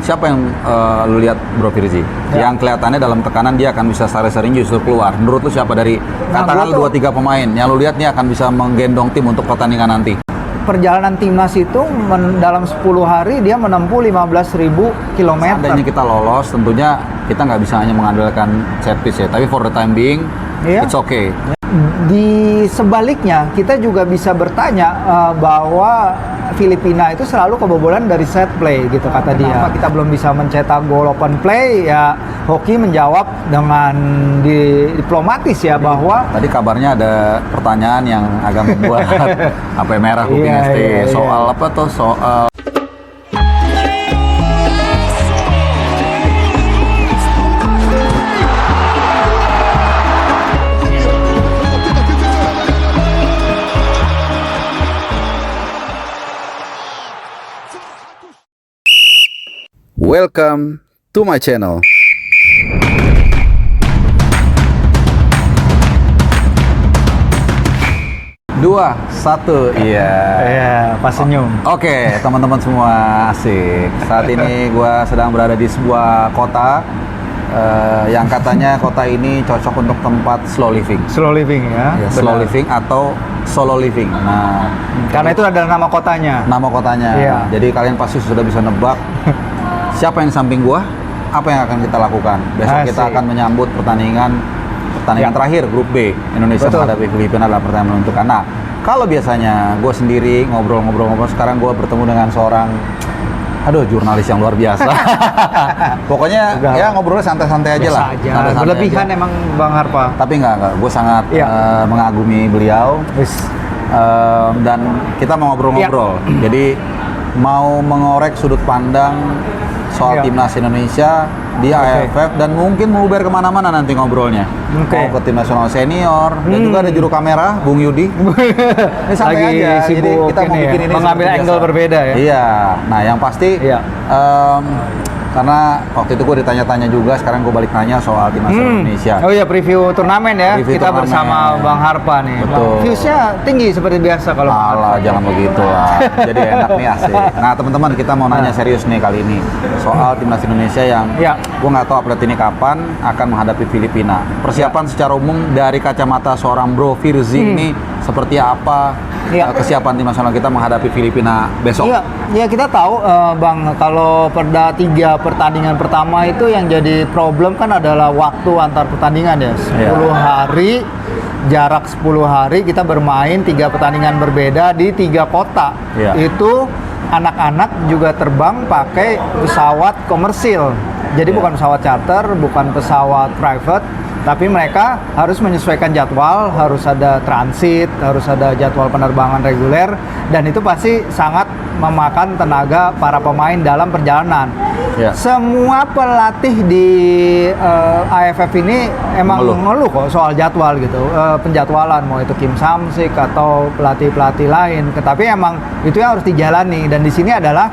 siapa yang lu lihat Bro Firzi? Yang kelihatannya dalam tekanan dia akan bisa sering justru keluar. Menurut lu siapa dari katakan 2-3 pemain yang lu lihat nih akan bisa menggendong tim untuk pertandingan nanti? Perjalanan timnas itu dalam 10 hari dia menempuh 15.000 km. Seandainya kita lolos, tentunya kita nggak bisa hanya mengandalkan set piece ya. Tapi for the time being, it's okay. Di sebaliknya, kita juga bisa bertanya bahwa Filipina itu selalu kebobolan dari set play gitu kata dia. Kenapa kita belum bisa mencetak gol open play? Ya Hoki menjawab dengan diplomatis ya bahwa tadi kabarnya ada pertanyaan yang agak membuat HP merah kuping ST. Soal apa tuh? Soal Welcome to my channel. Dua, satu, iya, pas senyum. Oke, teman-teman semua, asik. Saat ini gue sedang berada di sebuah kota yang katanya kota ini cocok untuk tempat slow living. Slow living ya. Slow living atau solo living. Nah, karena itu adalah nama kotanya. Nama kotanya. Iya. Jadi kalian pasti sudah bisa nebak siapa yang di samping gua, apa yang akan kita lakukan. Besok kita akan menyambut pertandingan terakhir grup B. Indonesia menghadapi Filipina dalam pertandingan menentukan. Nah, kalau biasanya gua sendiri ngobrol-ngobrol, sekarang gua bertemu dengan seorang jurnalis yang luar biasa. Pokoknya ya ngobrolnya santai-santai aja lah. Santai-santai berlebihan aja. Emang Bang Harpa. Tapi enggak. Gue sangat mengagumi beliau. Dan kita mau ngobrol-ngobrol. Jadi mau mengorek sudut pandang soal timnas Indonesia di AFF dan mungkin mau kemana-mana nanti ngobrolnya. Mau ke tim nasional senior dan juga ada juru kamera Bung Yudi. Ini santai aja. Jadi kita mau bikin ini mengambil angle berbeda ya. Iya. Nah yang pasti karena waktu itu gue ditanya-tanya juga, sekarang gue balik nanya soal timnas Indonesia. Oh iya, preview turnamen ya. Kita turnamen bersama Bang Harpa nih. Betul. Viewsnya tinggi seperti biasa kalau. Alah, jangan begitu lah. Jadi enak nih, asik. Nah teman-teman, kita mau nanya serius nih kali ini soal timnas Indonesia yang gue nggak tahu update ini kapan akan menghadapi Filipina. Persiapan secara umum dari kacamata seorang Bro Firzi ini seperti apa kesiapan tim nasional kita menghadapi Filipina besok? Iya, kita tahu Bang, kalau pada 3 pertandingan pertama itu yang jadi problem kan adalah waktu antar pertandingan ya. 10 hari, jarak 10 hari kita bermain 3 pertandingan berbeda di 3 kota. Itu anak-anak juga terbang pakai pesawat komersil. Jadi bukan pesawat charter, bukan pesawat private, tapi mereka harus menyesuaikan jadwal, harus ada transit, harus ada jadwal penerbangan reguler, dan itu pasti sangat memakan tenaga para pemain dalam perjalanan. Semua pelatih di AFF ini emang ngeluh kok soal jadwal gitu, penjadwalan, mau itu Kim Samsik atau pelatih-pelatih lain. Tapi emang itu yang harus dijalani, dan di sini adalah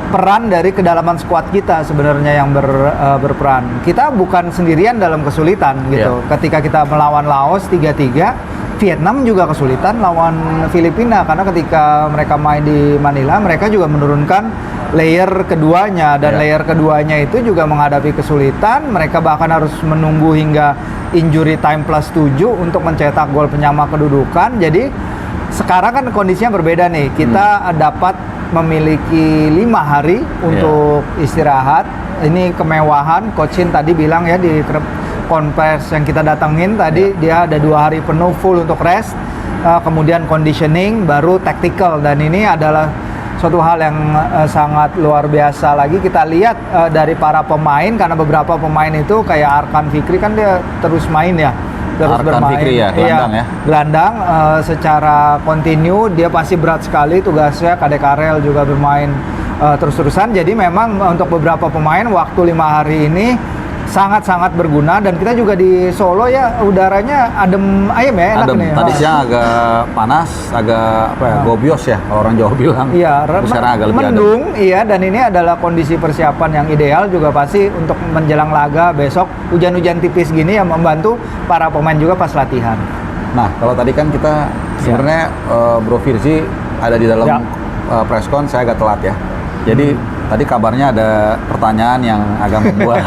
peran dari kedalaman skuad kita sebenarnya yang berperan. Kita bukan sendirian dalam kesulitan gitu. Ketika kita melawan Laos 3-3, Vietnam juga kesulitan lawan Filipina karena ketika mereka main di Manila, mereka juga menurunkan layer keduanya, dan layer keduanya itu juga menghadapi kesulitan. Mereka bahkan harus menunggu hingga injury time plus 7 untuk mencetak gol penyama kedudukan. Jadi sekarang kan kondisinya berbeda nih. Kita dapat memiliki 5 hari untuk istirahat. Ini kemewahan. Coach Shin tadi bilang ya di konferensi yang kita datengin tadi, dia ada 2 hari penuh full untuk rest, kemudian conditioning, baru tactical. Dan ini adalah suatu hal yang sangat luar biasa lagi. Kita lihat dari para pemain, karena beberapa pemain itu kayak Arkan Fikri kan dia terus main ya, terus Arkan bermain. Fikri ya, gelandang ya. Gelandang secara kontinu, dia pasti berat sekali tugasnya. Kadek Karel juga bermain terus-terusan. Jadi memang untuk beberapa pemain waktu 5 hari ini sangat-sangat berguna. Dan kita juga di Solo ya, udaranya adem ayem ya, enak adem. nih. Tadi siang agak panas, agak gobios ya kalau orang Jawa bilang. Iya, sekarang agak lebih mendung, iya, dan ini adalah kondisi persiapan yang ideal juga pasti untuk menjelang laga besok. Hujan-hujan tipis gini yang membantu para pemain juga pas latihan. Nah, kalau tadi kan kita sebenarnya Bro Firzi ada di dalam preskon, saya agak telat ya. Jadi Tadi kabarnya ada pertanyaan yang agak membuat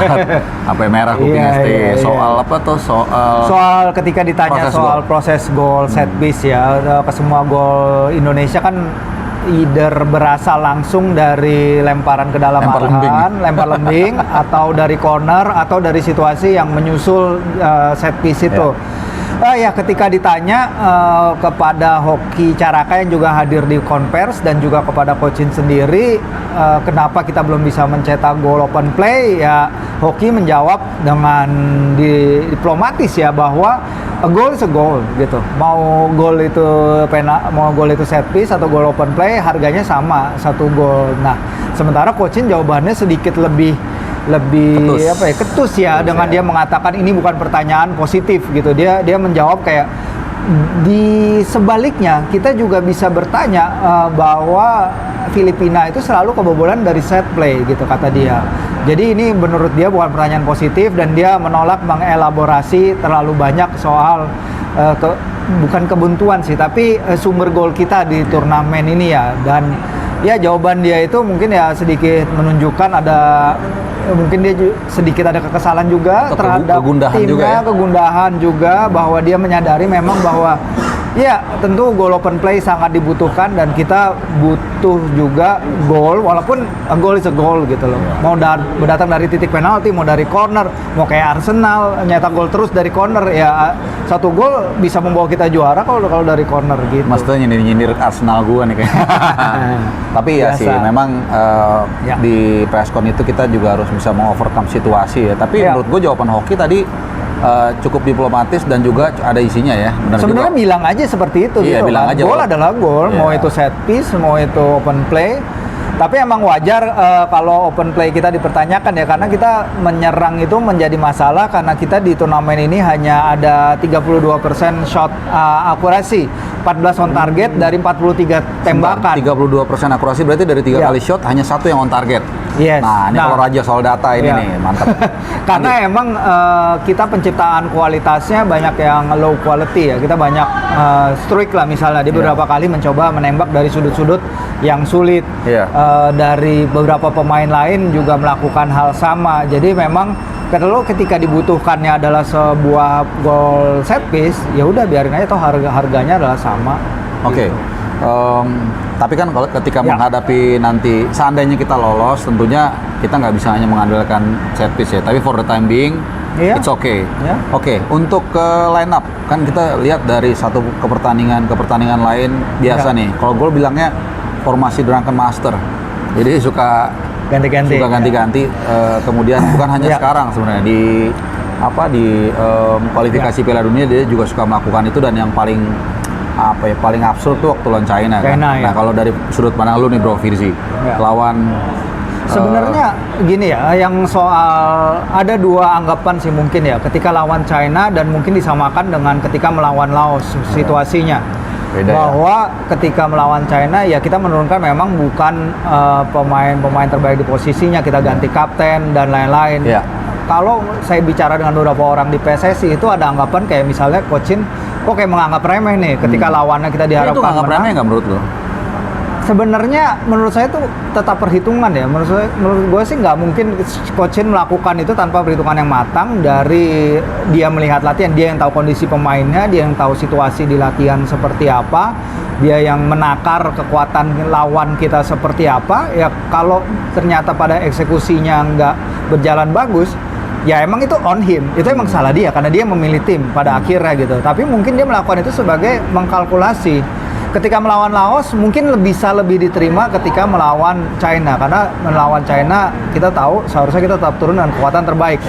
HP merah kuping Iya, ST. iya. Soal apa tuh? Soal ketika ditanya proses gol set piece ya, ke semua gol Indonesia kan either berasal langsung dari lemparan ke dalam lempar lembing atau dari corner atau dari situasi yang menyusul set piece itu. Ya ketika ditanya kepada Hoki Caraka yang juga hadir di konvers dan juga kepada Coach Shin sendiri, kenapa kita belum bisa mencetak gol open play, ya Hoki menjawab dengan diplomatis ya bahwa a goal is a goal gitu. Mau gol itu set piece atau gol open play harganya sama, satu gol. Nah, sementara Coach Shin jawabannya sedikit lebih ketus ya, dengan dia mengatakan ini bukan pertanyaan positif gitu. Dia menjawab kayak di sebaliknya kita juga bisa bertanya bahwa Filipina itu selalu kebobolan dari set play gitu kata dia. Jadi ini menurut dia bukan pertanyaan positif dan dia menolak mengelaborasi terlalu banyak soal bukan kebuntuan sih, tapi sumber gol kita di turnamen ini ya. Dan ya jawaban dia itu mungkin ya sedikit menunjukkan mungkin dia sedikit ada kekesalan juga terhadap timnya, kegundahan juga, bahwa dia menyadari memang bahwa ya tentu gol open play sangat dibutuhkan dan kita butuh juga gol, walaupun a goal is a goal gitu loh. Mau berdatang dari titik penalti, mau dari corner, mau kayak Arsenal nyetak gol terus dari corner, ya satu gol bisa membawa kita juara kalau dari corner gitu. Maksudnya nyindir Arsenal gua nih kayaknya. Tapi ya sih memang di presscon itu kita juga harus bisa mengovercome situasi ya. Tapi menurut gua jawaban Hoki tadi cukup diplomatis dan juga ada isinya ya. Sebenarnya bilang aja seperti itu gitu. Bilang aja gol adalah gol, mau itu set piece, mau itu open play. Tapi emang wajar kalau open play kita dipertanyakan ya, karena kita menyerang itu menjadi masalah karena kita di turnamen ini hanya ada 32% shot akurasi, 14 on target dari 43 tembakan. 32% akurasi berarti dari 3 kali shot hanya 1 yang on target. Yes. Nah, ini kalau raja soal data ini nih, mantap. Karena emang kita penciptaan kualitasnya banyak yang low quality ya. Kita banyak streak lah misalnya. Dia beberapa kali mencoba menembak dari sudut-sudut yang sulit. Dari beberapa pemain lain juga melakukan hal sama. Jadi memang ketika dibutuhkannya adalah sebuah gol set piece, ya udah biarin aja, toh harganya adalah sama. Oke. Tapi kan kalau ketika menghadapi nanti seandainya kita lolos, tentunya kita nggak bisa hanya mengandalkan set piece ya. Tapi for the time being, it's okay. Oke, untuk ke line up kan kita lihat dari satu ke pertandingan lain biasa nih. Kalau gue bilangnya formasi Drunken Master. Jadi suka ganti-ganti. Kemudian bukan hanya sekarang sebenarnya di kualifikasi Piala Dunia dia juga suka melakukan itu, dan yang paling absurd tuh waktu lawan China kan. Nah, kalau dari sudut pandang lu nih Bro Firzi, lawan sebenarnya gini ya, yang soal ada dua anggapan sih mungkin ya, ketika lawan China dan mungkin disamakan dengan ketika melawan Laos situasinya. Beda bahwa ketika melawan China ya kita menurunkan memang bukan pemain terbaik di posisinya, kita ganti kapten dan lain-lain. Kalau saya bicara dengan beberapa orang di PSSI itu ada anggapan kayak misalnya Coach Shin kok kayak menganggap remeh nih ketika lawannya kita diharapkan itu menganggap remeh nggak menurut lo? Sebenarnya menurut saya itu tetap perhitungan ya. Menurut gue sih nggak mungkin Coach Shin melakukan itu tanpa perhitungan yang matang. Dari dia melihat latihan, dia yang tahu kondisi pemainnya, dia yang tahu situasi di latihan seperti apa, dia yang menakar kekuatan lawan kita seperti apa. Ya kalau ternyata pada eksekusinya nggak berjalan bagus, ya emang itu on him, itu emang salah dia karena dia memilih tim pada akhirnya gitu. Tapi mungkin dia melakukan itu sebagai mengkalkulasi. Ketika melawan Laos mungkin bisa lebih diterima ketika melawan China, karena melawan China kita tahu seharusnya kita tetap turun dengan kekuatan terbaik.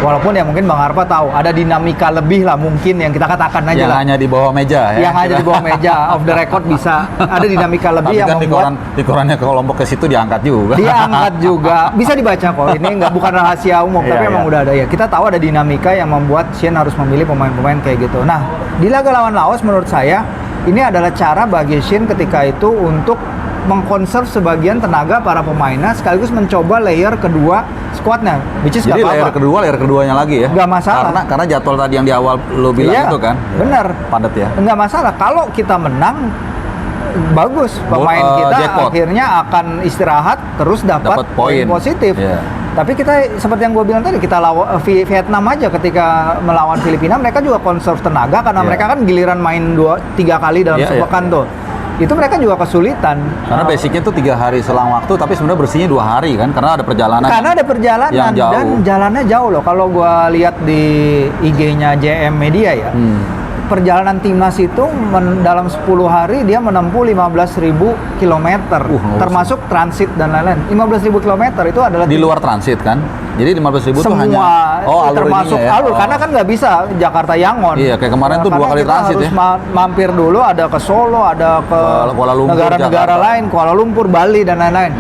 Walaupun ya mungkin Bang Arpa tahu ada dinamika lebih lah mungkin yang kita katakan aja yang lah. Hanya di bawah meja ya. Yang hanya di bawah meja, off the record bisa ada dinamika lebih. Tapi yang kan di korannya ke Lombok ke situ diangkat juga. Diangkat juga, bisa dibaca kok. Ini bukan rahasia umum, tapi emang udah ada ya. Kita tahu ada dinamika yang membuat Shin harus memilih pemain-pemain kayak gitu. Nah, di laga lawan Laos menurut saya ini adalah cara bagi Shin ketika itu untuk mengkonserv sebagian tenaga para pemainnya sekaligus mencoba layer kedua squadnya, which is jadi layer keduanya lagi ya? Nggak masalah. Karena jadwal tadi yang di awal lo bilang itu kan? Bener. Padat ya? Nggak masalah. Kalau kita menang, bagus pemain kita jackpot. akhirnya akan istirahat terus dapat poin positif. Yeah. Tapi kita seperti yang gue bilang tadi, kita lawan Vietnam aja ketika melawan Filipina, mereka juga conserve tenaga karena mereka kan giliran main 2-3 kali dalam sepekan tuh. Itu mereka juga kesulitan. Karena basicnya tuh 3 hari selang waktu, tapi sebenarnya bersihnya 2 hari kan, karena ada perjalanan. Karena ada perjalanan yang jauh. dan jalannya jauh loh. Kalau gue lihat di IG-nya JM Media ya, perjalanan timnas itu dalam 10 hari dia menempuh 15.000 kilometer, termasuk transit dan lain-lain. 15.000 kilometer itu adalah di luar transit kan? Jadi 15.000 itu hanya alur termasuk ya? alur karena kan nggak bisa Jakarta Yangon. Iya, kayak kemarin tuh 2 kali transit harus ya. mampir dulu, ada ke Solo, ada ke Kuala Lumpur, negara-negara lain, Kuala Lumpur, Bali dan lain-lain.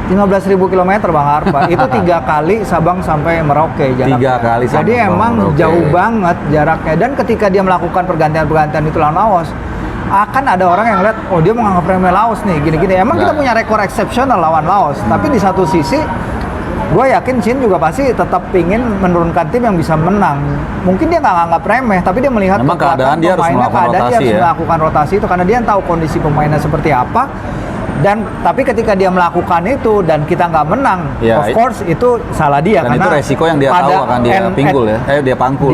15.000 kilometer Bang Harpa, itu 3 kali Sabang sampai Merauke jaraknya. 3 kali Jadi Sabang emang Merauke. jauh banget jaraknya. Dan ketika dia melakukan pergantian-pergantian itu lawan Laos, akan ada orang yang lihat, oh dia menganggap remeh Laos nih, gini-gini. Emang kita punya rekor eksepsional lawan Laos, tapi di satu sisi gue yakin Shin juga pasti tetap pingin menurunkan tim yang bisa menang. Mungkin dia nggak nganggap remeh, tapi dia melihat memang keadaan dia harus melakukan dia rotasi harus ya. melakukan rotasi itu karena dia tahu kondisi pemainnya seperti apa. Dan tapi ketika dia melakukan itu dan kita nggak menang, Ya, of course itu salah dia Dan karena itu resiko yang dia tahu akan dia pinggul ya. Dia pangkul.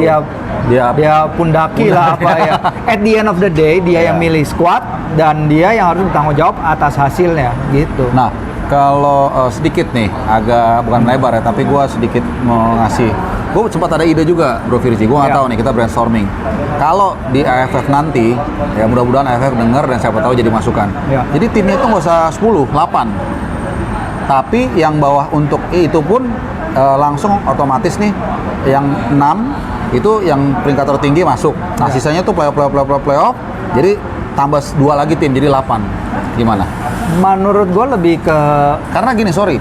Dia pundaki lah apa ya. At the end of the day dia yang milih squad dan dia yang harus bertanggung jawab atas hasilnya gitu. Nah, kalau sedikit nih, agak bukan lebar ya, tapi gue sedikit mau ngasih. Gue sempat ada ide juga, Bro Firji. Gue nggak tahu nih, kita brainstorming. Kalau di AFF nanti, ya mudah-mudahan AFF denger dan siapa tahu jadi masukan. Jadi timnya itu nggak usah 10, 8. Tapi yang bawah untuk itu pun langsung otomatis nih, yang 6 itu yang peringkat tertinggi masuk. Nah, sisanya tuh playoff. Jadi tambah 2 lagi tim, jadi 8. Gimana? Menurut gue lebih ke karena gini, sorry,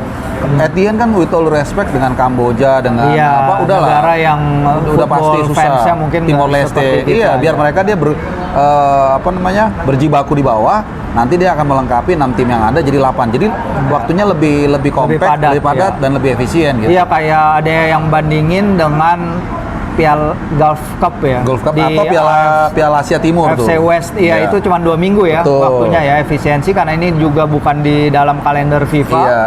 at the end kan with all respect dengan Kamboja, dengan apa, udahlah negara yang udah pasti susah, mungkin Timor Leste, biar mereka dia berjibaku di bawah, nanti dia akan melengkapi 6 tim yang ada jadi 8, jadi waktunya lebih compact, lebih padat dan lebih efisien gitu. Iya, kayak ada yang bandingin dengan Piala Gulf Cup ya. Gulf Cup di atau Piala Asia Timur FC tuh. West, iya itu cuma 2 minggu ya. Betul. Waktunya ya, efisiensi karena ini juga bukan di dalam kalender FIFA. Iya.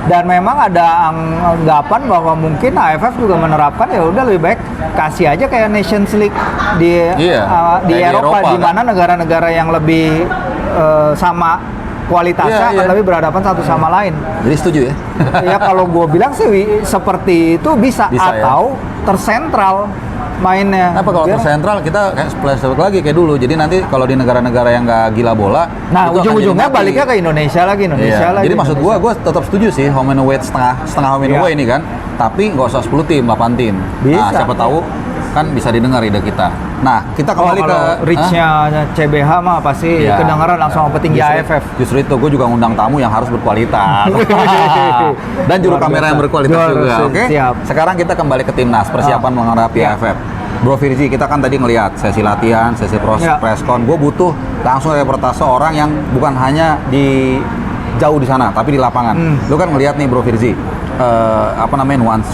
Dan memang ada anggapan bahwa mungkin AFF juga menerapkan ya udah lebih baik kasih aja kayak Nations League di Eropa di mana negara-negara yang lebih sama kualitasnya akan lebih berhadapan satu sama lain. Jadi setuju ya? Ya kalau gue bilang sih seperti itu bisa atau tersentral mainnya. Apa kalau tersentral kita kayak flashback lagi kayak dulu. Jadi nanti kalau di negara-negara yang nggak gila bola, nah ujung-ujungnya baliknya ke Indonesia lagi. Jadi maksud gue tetap setuju sih home and away setengah home and away ini kan. Tapi nggak usah 10 tim, 8 tim. Bisa. Nah, siapa tahu kan bisa didengar ide kita. Nah, kita kembali ke reach-nya CBH mah pasti kedengaran langsung sama petinggi AFF. Justru itu, gue juga ngundang tamu yang harus berkualitas. Dan juru kamera yang berkualitas juga. Oke. Sekarang kita kembali ke timnas, persiapan menghadapi AFF. Bro Firji, kita kan tadi ngelihat sesi latihan, sesi preskon. Gue butuh langsung reportase orang yang bukan hanya di jauh di sana, tapi di lapangan. Lu kan ngelihat nih Bro Firji,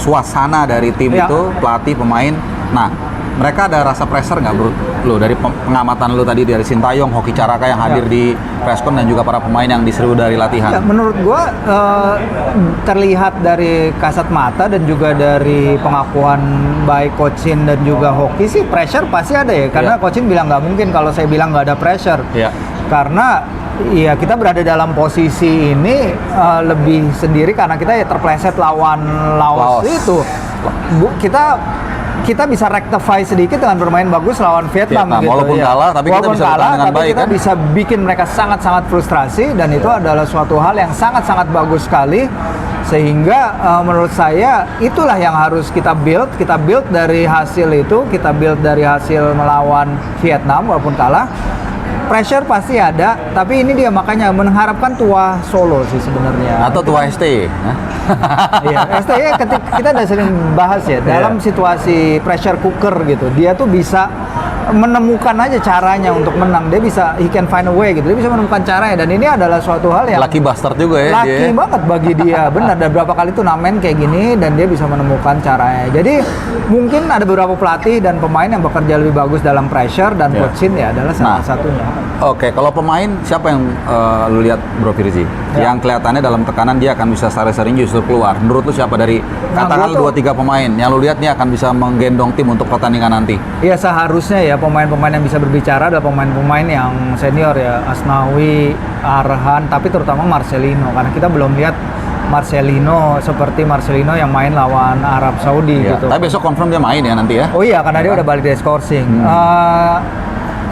suasana dari tim itu, pelatih, pemain. Nah, mereka ada rasa pressure nggak bro? Lo dari pengamatan lo tadi dari Sintayong, Hoki Caraka yang hadir di preskon dan juga para pemain yang diseru dari latihan. Ya, menurut gua terlihat dari kasat mata dan juga dari pengakuan baik Coach Shin dan juga Hoki sih pressure pasti ada ya. Karena Coach Shin bilang nggak mungkin kalau saya bilang nggak ada pressure. Karena iya kita berada dalam posisi ini lebih sendiri karena kita ya terpleset lawan Laos. Itu kita bisa rectify sedikit dengan bermain bagus lawan Vietnam gitu. Walaupun kalah, tapi kita bisa bermain dengan baik kita kan? bisa bikin mereka sangat-sangat frustrasi dan itu adalah suatu hal yang sangat-sangat bagus sekali. Sehingga menurut saya itulah yang harus kita build dari hasil itu, kita build dari hasil melawan Vietnam walaupun kalah. Pressure pasti ada, tapi ini dia makanya mengharapkan Tua Solo sih sebenarnya. Atau Tua ST. Iya, ST ya kita udah sering bahas ya dalam situasi pressure cooker gitu. Dia tuh bisa menemukan aja caranya untuk menang. Dia bisa, he can find a way gitu. Dia bisa menemukan caranya, dan ini adalah suatu hal yang lucky bastard juga ya. Lucky banget bagi dia, benar. Dan berapa kali turnamen kayak gini dan dia bisa menemukan caranya. Jadi mungkin ada beberapa pelatih dan pemain yang bekerja lebih bagus dalam pressure, dan Coach Shin ya adalah salah satunya. Oke, kalau pemain siapa yang lu lihat Bro Firzi? Yang kelihatannya dalam tekanan dia akan bisa sering-sering justru keluar. Menurut lu siapa dari katakanlah 2-3 pemain yang lu lihat nih akan bisa menggendong tim untuk pertandingan nanti? Iya, seharusnya ya pemain-pemain yang bisa berbicara adalah pemain-pemain yang senior ya, Asnawi, Arhan, tapi terutama Marcelino, karena kita belum lihat Marcelino seperti Marcelino yang main lawan Arab Saudi gitu. Tapi besok confirm dia main ya nanti ya? Oh iya, karena dia udah balik dari Skorsing.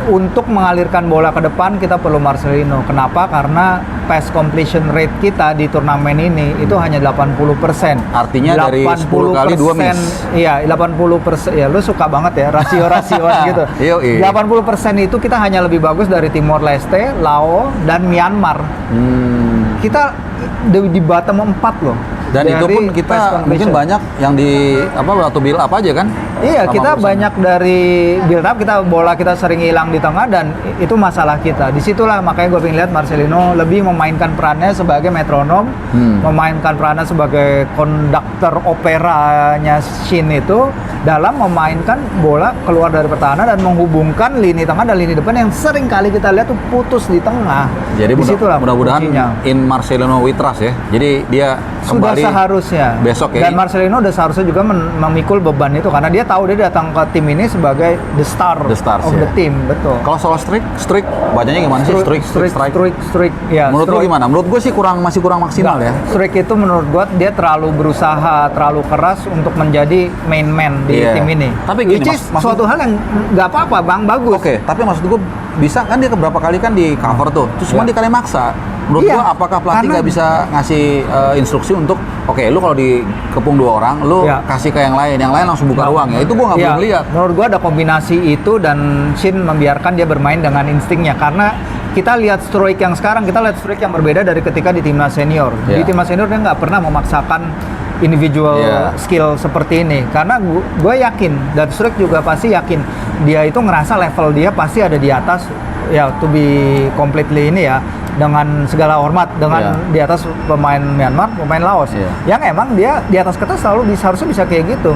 Untuk mengalirkan bola ke depan kita perlu Marcelino. Kenapa? Karena pass completion rate kita di turnamen ini itu hanya 80%. Artinya dari 10 kali 2 miss. Iya, 80%. Ya, lu suka banget ya rasio-rasioan gitu. 80% itu kita hanya lebih bagus dari Timor Leste, Laos, dan Myanmar. Kita di bottom 4 loh. Dan itu pun kita mungkin banyak yang di waktu build up aja kan? Iya, kita banyak dari build up, bola kita sering hilang di tengah, dan itu masalah kita. Disitulah makanya gue pengen lihat Marcelino lebih memainkan perannya sebagai metronom, memainkan perannya sebagai konduktor operanya Shin itu dalam memainkan bola keluar dari pertahanan dan menghubungkan lini tengah dan lini depan yang sering kali kita lihat tuh putus di tengah. Jadi mudah-mudahan in Marcelino we trust ya. Jadi dia sudah seharusnya besok ya. Dan Marcelino udah seharusnya juga memikul beban itu karena dia tahu dia datang ke tim ini sebagai the star of the team, betul. Kalau soal streak bacanya gimana sih? Streak ya. Menurut lu gimana? Menurut gue sih masih kurang maksimal ya. Streak itu menurut gue dia terlalu berusaha, terlalu keras untuk menjadi main man di tim ini. Tapi gini, suatu hal yang nggak apa-apa, Bang, bagus. Oke, tapi maksud gue bisa kan dia beberapa kali kan di cover tuh, terus cuma dikali maksa. Menurut gua apakah pelatih nggak bisa ngasih instruksi untuk lu kalau dikepung 2 orang, lu kasih ke yang lain langsung buka ruang ya? Itu gua nggak belum lihat. Menurut gua ada kombinasi itu, dan Shin membiarkan dia bermain dengan instingnya, karena kita lihat streak yang sekarang, kita lihat streak yang berbeda dari ketika di timnas senior. Di timnas senior dia nggak pernah memaksakan individual skill seperti ini, karena gue yakin, dan Streak juga pasti yakin, dia itu ngerasa level dia pasti ada di atas ya, to be completely ini ya, dengan segala hormat, dengan di atas pemain Myanmar, pemain Laos, yang emang dia di atas kertas selalu harusnya bisa kayak gitu.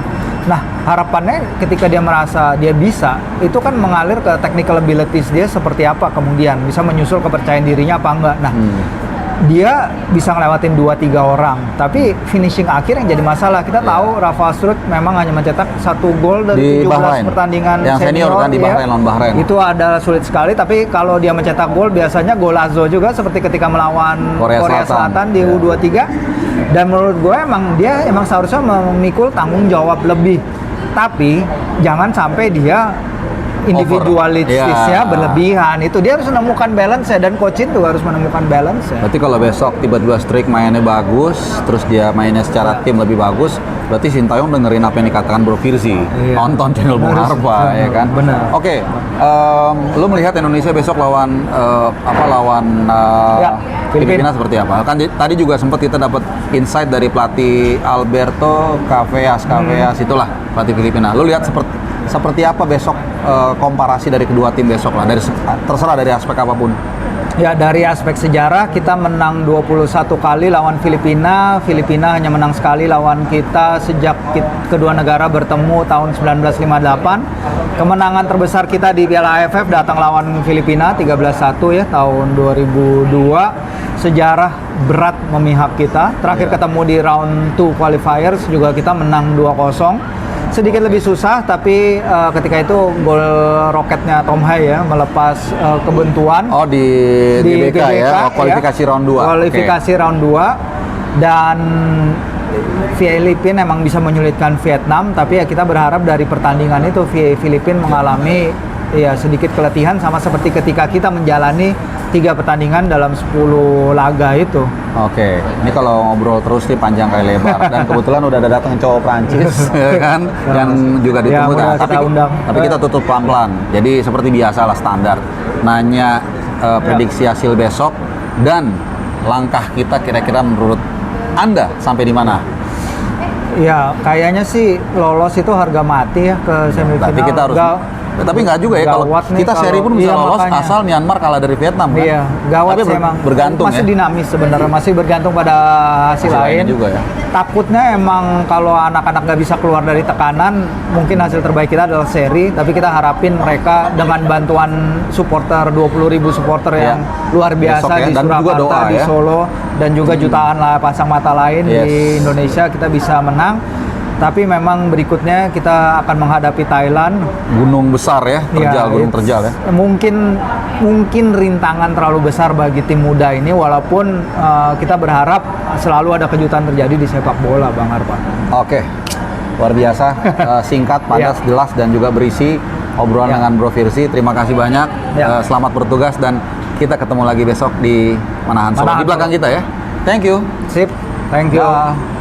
Nah, harapannya ketika dia merasa dia bisa, itu kan mengalir ke technical abilities dia seperti apa, kemudian bisa menyusul kepercayaan dirinya apa enggak. Nah, dia bisa ngelewatin 2-3 orang, tapi finishing akhir yang jadi masalah. Kita tahu Rafa Struik memang hanya mencetak 1 gol dari 17 Bahrain. Pertandingan yang senior kan di Bahrain, lawan Bahrain. Itu adalah sulit sekali, tapi kalau dia mencetak gol biasanya golazo juga seperti ketika melawan Korea Selatan di U23. Dan menurut gue dia emang seharusnya memikul tanggung jawab lebih. Tapi jangan sampai dia individualitasnya berlebihan. Itu dia harus menemukan balance ya, dan coach itu harus menemukan balance ya. Berarti kalau besok tiba-tiba Streak mainnya bagus, terus dia mainnya secara tim lebih bagus, berarti Sintayong dengerin apa yang dikatakan Bro Firzi, nonton channel Bung Harpa ya kan. Benar. Oke, lu melihat Indonesia besok lawan Filipina seperti apa? Kan tadi juga sempat kita dapat insight dari pelatih Alberto Caveas, itulah pelatih Filipina. Lu lihat seperti apa besok komparasi dari kedua tim besok lah, terserah dari aspek apapun. Ya, dari aspek sejarah kita menang 21 kali lawan Filipina. Filipina hanya menang sekali lawan kita sejak kedua negara bertemu tahun 1958. Kemenangan terbesar kita di Piala AFF datang lawan Filipina 13-1 ya tahun 2002. Sejarah berat memihak kita. Terakhir ketemu di round 2 qualifiers juga kita menang 2-0. Sedikit lebih susah, tapi ketika itu gol roketnya Tom Hai ya, melepas kebentuan. Oh, di GBK ya, kualifikasi round 2. Kualifikasi round 2. Dan Filipina emang bisa menyulitkan Vietnam, tapi ya kita berharap dari pertandingan itu Filipina mengalami ya sedikit keletihan, sama seperti ketika kita menjalani 3 pertandingan dalam 10 laga itu. Oke, ini kalau ngobrol terus nih panjang kali lebar, dan kebetulan udah ada datang cowok Prancis ya kan, yang juga ditunggu. Tapi kita tutup pelan-pelan. Jadi seperti biasa lah, standar nanya prediksi hasil besok dan langkah kita kira-kira menurut Anda sampai di mana? Ya, kayaknya sih lolos itu harga mati ya ke semifinal. Berarti kita harus Tapi nggak juga ya kalau Gawat nih kita seri pun bisa iya, lolos makanya. asal Myanmar kalah dari Vietnam kan. Iya, gawat Tapi sih emang. bergantung masih ya. dinamis sebenarnya, masih bergantung pada hasil Hasil lainnya lain. juga ya. Takutnya emang kalau anak-anak nggak bisa keluar dari tekanan, mungkin hasil terbaik kita adalah seri. Tapi kita harapin mereka dengan bantuan supporter 20.000 supporter Iya. yang luar biasa Besok ya, di dan juga Surakarta, doa di ya. Solo, dan juga jutaan lah pasang mata lain Yes. di Indonesia kita bisa menang. Tapi memang berikutnya kita akan menghadapi Thailand. Gunung besar ya, terjal, gunung it's- terjal ya. Mungkin rintangan terlalu besar bagi tim muda ini, walaupun kita berharap selalu ada kejutan terjadi di sepak bola, Bang Arpan. Oke, luar biasa, singkat, padat, jelas, dan juga berisi obrolan Ya. dengan Bro Firsi. Terima kasih banyak, Ya. selamat bertugas, dan kita ketemu lagi besok di Manahan Solo, Manahan di belakang Solo. kita ya. Thank you. Sip, thank you. Ya.